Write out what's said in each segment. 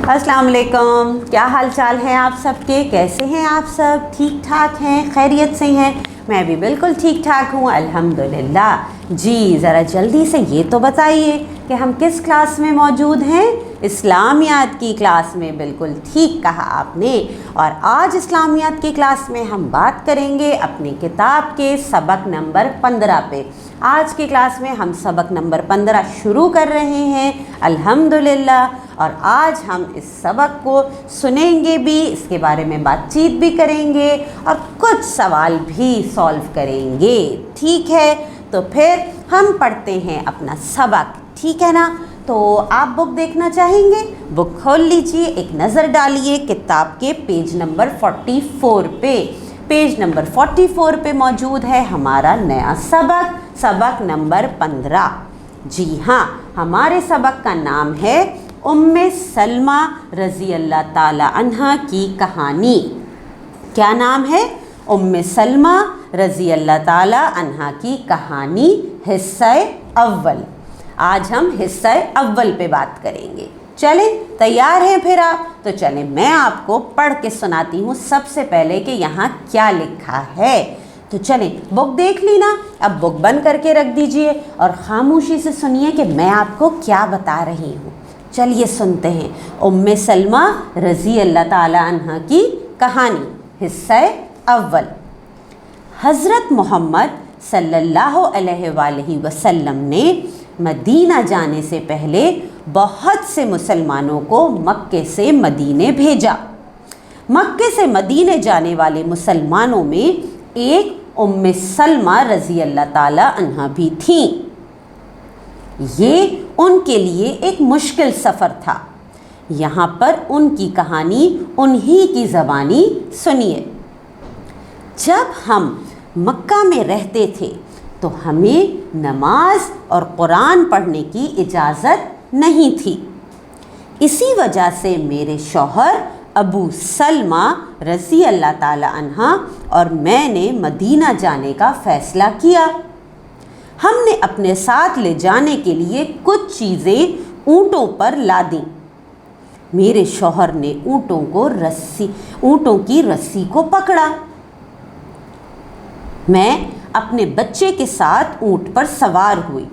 अस्सलाम वालेकुम। क्या हाल चाल है आप सबके? कैसे हैं आप सब? ठीक ठाक हैं? खैरियत से हैं? मैं भी बिल्कुल ठीक ठाक हूँ अल्हम्दुलिल्लाह। जी ज़रा जल्दी से ये तो बताइए कि हम किस क्लास में मौजूद हैं? इस्लामियात की क्लास में। बिल्कुल ठीक कहा आपने। और आज इस्लामियात की क्लास में हम बात करेंगे अपनी किताब के सबक नंबर 15 पे। आज की क्लास में हम सबक नंबर 15 शुरू कर रहे हैं अल्हम्दुलिल्लाह। और आज हम इस सबक को सुनेंगे भी, इसके बारे में बातचीत भी करेंगे और कुछ सवाल भी सॉल्व करेंगे। ठीक है, तो फिर हम पढ़ते हैं अपना सबक। ठीक है ना? तो आप बुक देखना चाहेंगे? बुक खोल लीजिए, एक नज़र डालिए किताब के पेज नंबर 44 पे। पेज नंबर 44 पे मौजूद है हमारा नया सबक, सबक नंबर 15। जी हाँ, हमारे सबक का नाम है उम्मे सलमा रज़ी अल्लाह ताला अन्हा की कहानी। क्या नाम है? उम्मे सलमा रज़ी अल्लाह ताला अन्हा की कहानी, हिस्सा अव्वल। आज हम हिस्सा अव्वल पे बात करेंगे। चलें, तैयार हैं फिर आप? तो चलें, मैं आपको पढ़ के सुनाती हूँ सबसे पहले कि यहाँ क्या लिखा है। तो चलें, बुक देख ली ना? अब बुक बंद करके रख दीजिए और ख़ामोशी से सुनिए कि मैं आपको क्या बता रही हूँ। चलिए सुनते हैं उम्मे सलमा रज़ी अल्लाह ताला अन्हा की कहानी, हिस्सा अव्वल। हज़रत मोहम्मद सल्लल्लाहु अलैहि वसल्लम ने मदीना जाने से पहले बहुत से मुसलमानों को मक्के से मदीने भेजा। मक्के से मदीने जाने वाले मुसलमानों में एक उम्मे सलमा रज़ी अल्लाह ताला अन्हा भी थीं। ये उनके लिए एक मुश्किल सफ़र था। यहाँ पर उनकी कहानी उन्हीं की ज़बानी सुनिए। जब हम मक्का में रहते थे तो हमें नमाज और कुरान पढ़ने की इजाज़त नहीं थी। इसी वजह से मेरे शौहर अबू सलमा रज़ी अल्लाह ताला अन्हा और मैंने मदीना जाने का फ़ैसला किया। हमने अपने साथ ले जाने के लिए कुछ चीज़ें ऊँटों पर लादी। मेरे शौहर ने ऊँटों की रस्सी को पकड़ा। मैं अपने बच्चे के साथ ऊँट पर सवार हुई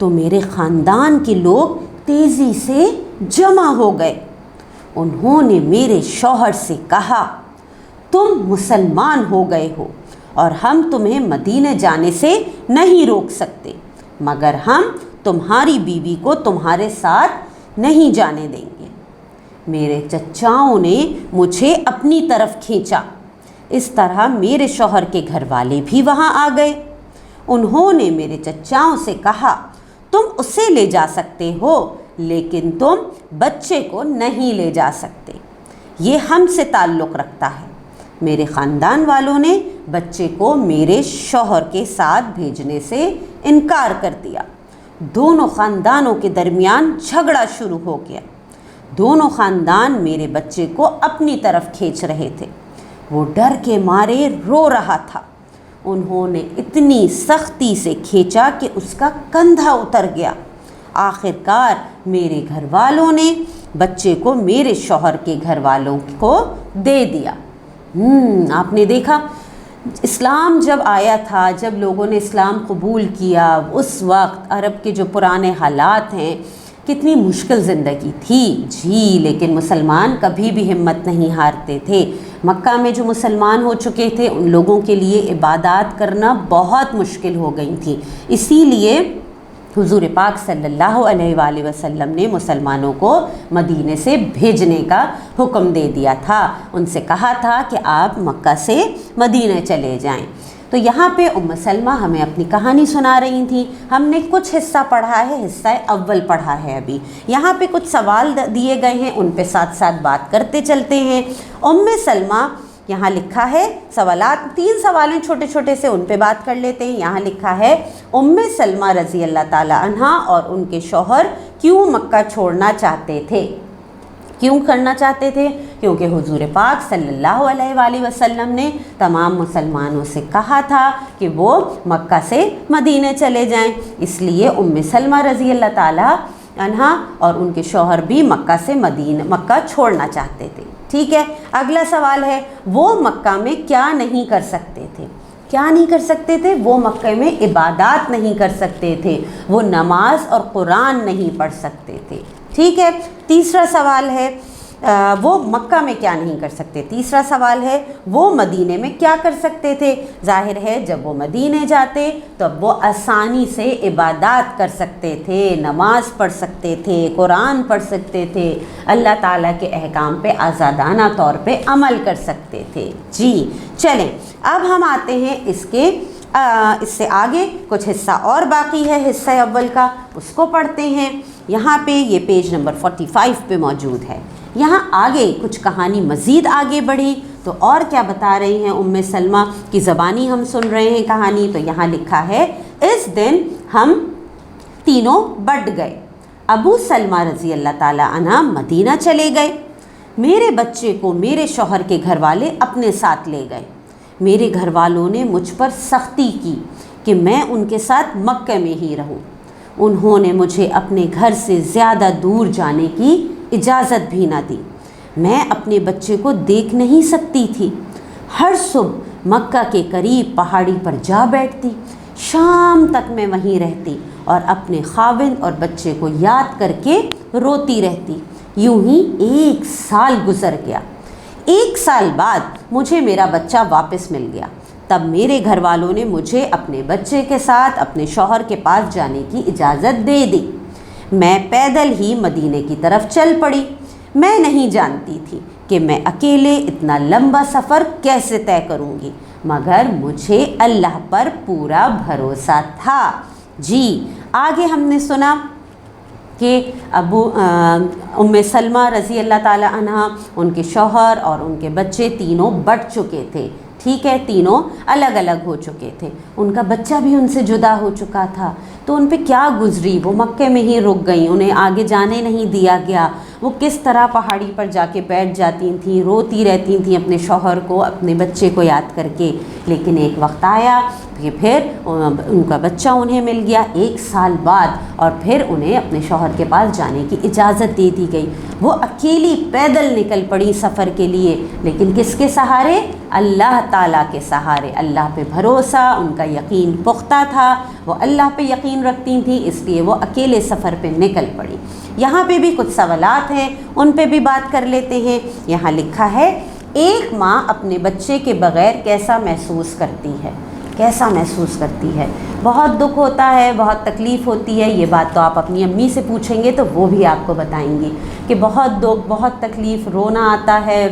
तो मेरे ख़ानदान के लोग तेज़ी से जमा हो गए। उन्होंने मेरे शौहर से कहा, तुम मुसलमान हो गए हो और हम तुम्हें मदीने जाने से नहीं रोक सकते, मगर हम तुम्हारी बीवी को तुम्हारे साथ नहीं जाने देंगे। मेरे चचाओं ने मुझे अपनी तरफ खींचा। इस तरह मेरे शौहर के घर वाले भी वहाँ आ गए। उन्होंने मेरे चचाओं से कहा, तुम उसे ले जा सकते हो लेकिन तुम बच्चे को नहीं ले जा सकते, ये हमसे ताल्लुक़ रखता है। मेरे ख़ानदान वालों ने बच्चे को मेरे शौहर के साथ भेजने से इनकार कर दिया। दोनों ख़ानदानों के दरमियान झगड़ा शुरू हो गया। दोनों ख़ानदान मेरे बच्चे को अपनी तरफ खींच रहे थे। वो डर के मारे रो रहा था। उन्होंने इतनी सख्ती से खींचा कि उसका कंधा उतर गया। आखिरकार मेरे घर वालों ने बच्चे को मेरे शौहर के घर वालों को दे दिया। आपने देखा, इस्लाम जब आया था, जब लोगों ने इस्लाम कबूल किया, उस वक्त अरब के जो पुराने हालात हैं, कितनी मुश्किल ज़िंदगी थी। जी, लेकिन मुसलमान कभी भी हिम्मत नहीं हारते थे। मक्का में जो मुसलमान हो चुके थे उन लोगों के लिए इबादत करना बहुत मुश्किल हो गई थी। इसीलिए हुज़ूर पाक सल्लल्लाहु अलैहि वसल्लम ने मुसलमानों को मदीने से भेजने का हुक्म दे दिया था। उनसे कहा था कि आप मक्का से मदीने चले जाएं। तो यहाँ पे उम्मे सलमा हमें अपनी कहानी सुना रही थी। हमने कुछ हिस्सा पढ़ा है, हिस्सा अव्वल पढ़ा है। अभी यहाँ पे कुछ सवाल दिए गए हैं, उन पे साथ साथ बात करते चलते हैं। उम्मे सलमा, यहाँ लिखा है सवालात, 3 सवाल हैं छोटे छोटे से, उन पे बात कर लेते हैं। यहाँ लिखा है उम्मे सलमा रज़ी अल्लाह ताला अन्हा और उनके शौहर क्यों मक्का छोड़ना चाहते थे। क्यों करना चाहते थे? क्योंकि हुजूर पाक सल्लल्लाहु अलैहि वसल्लम ने तमाम मुसलमानों से कहा था कि वो मक्का से मदीने चले जाएं। इसलिए उम्मे सलमा रज़ी अल्लाह ताला अन्हा और उनके शौहर भी मक्का छोड़ना चाहते थे। ठीक है, अगला सवाल है, वो मक्का में क्या नहीं कर सकते थे? क्या नहीं कर सकते थे? वो मक्के में इबादत नहीं कर सकते थे, वो नमाज और कुरान नहीं पढ़ सकते थे। ठीक है, तीसरा सवाल है, वो मक्का में क्या नहीं कर सकते? तीसरा सवाल है, वो मदीने में क्या कर सकते थे? जाहिर है जब वो मदीने जाते तो वो आसानी से इबादत कर सकते थे, नमाज पढ़ सकते थे, कुरान पढ़ सकते थे, अल्लाह ताला के अहकाम पे आज़ादाना तौर पे अमल कर सकते थे। जी चलें, अब हम आते हैं इससे आगे कुछ हिस्सा और बाकी है, हिस्सा अव्वल का, उसको पढ़ते हैं। यहाँ पे ये पेज नंबर 45 पे मौजूद है। यहाँ आगे कुछ कहानी मज़ीद आगे बढ़ी तो और क्या बता रही हैं उम्मे सलमा की ज़बानी हम सुन रहे हैं कहानी। तो यहाँ लिखा है, इस दिन हम तीनों बढ़ गए। अबू सलमा रज़ी अल्लाह ताला अन्हा मदीना चले गए। मेरे बच्चे को मेरे शौहर के घर वाले अपने साथ ले गए। मेरे घर वालों ने मुझ पर सख्ती की कि मैं उनके साथ मक्के में ही रहूं। उन्होंने मुझे अपने घर से ज़्यादा दूर जाने की इजाज़त भी ना दी। मैं अपने बच्चे को देख नहीं सकती थी। हर सुबह मक्का के करीब पहाड़ी पर जा बैठती, शाम तक मैं वहीं रहती और अपने खाविंद और बच्चे को याद करके रोती रहती। यूं ही 1 साल गुजर गया। 1 साल बाद मुझे मेरा बच्चा वापस मिल गया। तब मेरे घर वालों ने मुझे अपने बच्चे के साथ अपने शौहर के पास जाने की इजाज़त दे दी। मैं पैदल ही मदीने की तरफ चल पड़ी। मैं नहीं जानती थी कि मैं अकेले इतना लंबा सफ़र कैसे तय करूँगी, मगर मुझे अल्लाह पर पूरा भरोसा था। जी आगे हमने सुना कि उम्मे सलमा रज़ी अल्लाह ताला अन्हा, उनके शौहर और उनके बच्चे तीनों बढ़ चुके थे। ठीक है, तीनों अलग अलग हो चुके थे, उनका बच्चा भी उनसे जुदा हो चुका था। तो उन पे क्या गुजरी, वो मक्के में ही रुक गई, उन्हें आगे जाने नहीं दिया गया। वो किस तरह पहाड़ी पर जाके बैठ जाती थीं, रोती रहती थीं अपने शौहर को, अपने बच्चे को याद करके। लेकिन एक वक्त आया कि फिर उनका बच्चा उन्हें मिल गया 1 साल बाद, और फिर उन्हें अपने शौहर के पास जाने की इजाज़त दे दी गई। वो अकेली पैदल निकल पड़ी सफ़र के लिए, लेकिन किसके सहारे? अल्लाह ताला के सहारे। अल्लाह पे भरोसा, उनका यकीन पुख्ता था, वो अल्लाह पे यकीन रखती थी, इसलिए वो अकेले सफ़र पे निकल पड़ी। यहाँ पे भी कुछ सवालात हैं, उन पे भी बात कर लेते हैं। यहाँ लिखा है, एक माँ अपने बच्चे के बग़ैर कैसा महसूस करती है? कैसा महसूस करती है? बहुत दुख होता है, बहुत तकलीफ़ होती है। ये बात तो आप अपनी अम्मी से पूछेंगे तो वो भी आपको बताएंगी कि बहुत दुख, बहुत तकलीफ़, रोना आता है,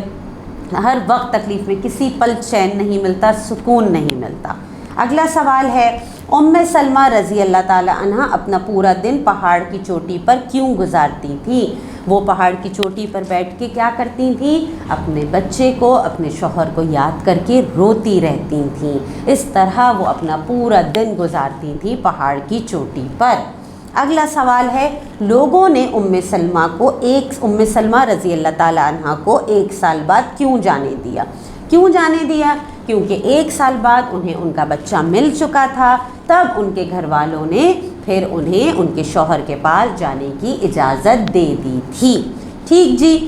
हर वक्त तकलीफ़ में, किसी पल चैन नहीं मिलता, सुकून नहीं मिलता। अगला सवाल है, उम्मे सलमा रज़ी अल्लाह ताला अन्हा अपना पूरा दिन पहाड़ की चोटी पर क्यों गुजारती थी? वो पहाड़ की चोटी पर बैठ के क्या करती थी? अपने बच्चे को, अपने शौहर को याद करके रोती रहती थी। इस तरह वो अपना पूरा दिन गुजारती थी पहाड़ की चोटी पर। अगला सवाल है, लोगों ने उम्मे सलमा रज़ी अल्लाह ताला अन्हा को 1 साल बाद क्यों जाने दिया? क्यों जाने दिया? क्योंकि 1 साल बाद उन्हें उनका बच्चा मिल चुका था। तब उनके घर वालों ने फिर उन्हें उनके शौहर के पास जाने की इजाज़त दे दी थी। ठीक जी,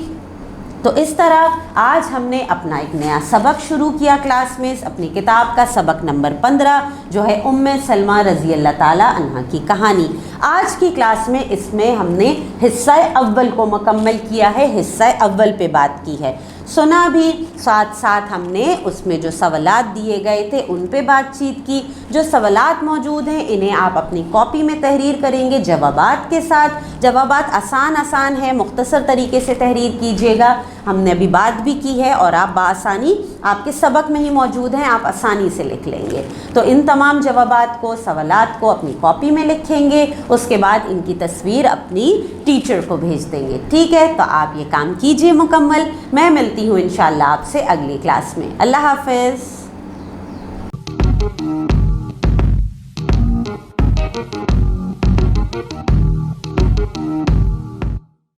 तो इस तरह आज हमने अपना एक नया सबक शुरू किया क्लास में, अपनी किताब का सबक नंबर 15 जो है उम्मे सलमा रज़ी अल्लाह ताला अन्हा की कहानी। आज की क्लास में इसमें हमने हिस्सा अव्वल को मुकम्मल किया है, हिस्सा अव्वल पे बात की है, सुना भी, साथ साथ हमने उसमें जो सवालात दिए गए थे उन पे बातचीत की। जो सवालात मौजूद हैं इन्हें आप अपनी कॉपी में तहरीर करेंगे जवाबात के साथ। जवाबात आसान है, मुख्तसर तरीके से तहरीर कीजिएगा। हमने अभी बात भी की है और आप बआसानी आपके सबक में ही मौजूद हैं, आप आसानी से लिख लेंगे। तो इन तमाम जवाबात को, सवालात को अपनी कॉपी में लिखेंगे, उसके बाद इनकी तस्वीर अपनी टीचर को भेज देंगे। ठीक है, तो आप ये काम कीजिए मुकम्मल। मैं मिलती हूँ इंशाअल्लाह आपसे अगली क्लास में। अल्लाह हाफ़िज़।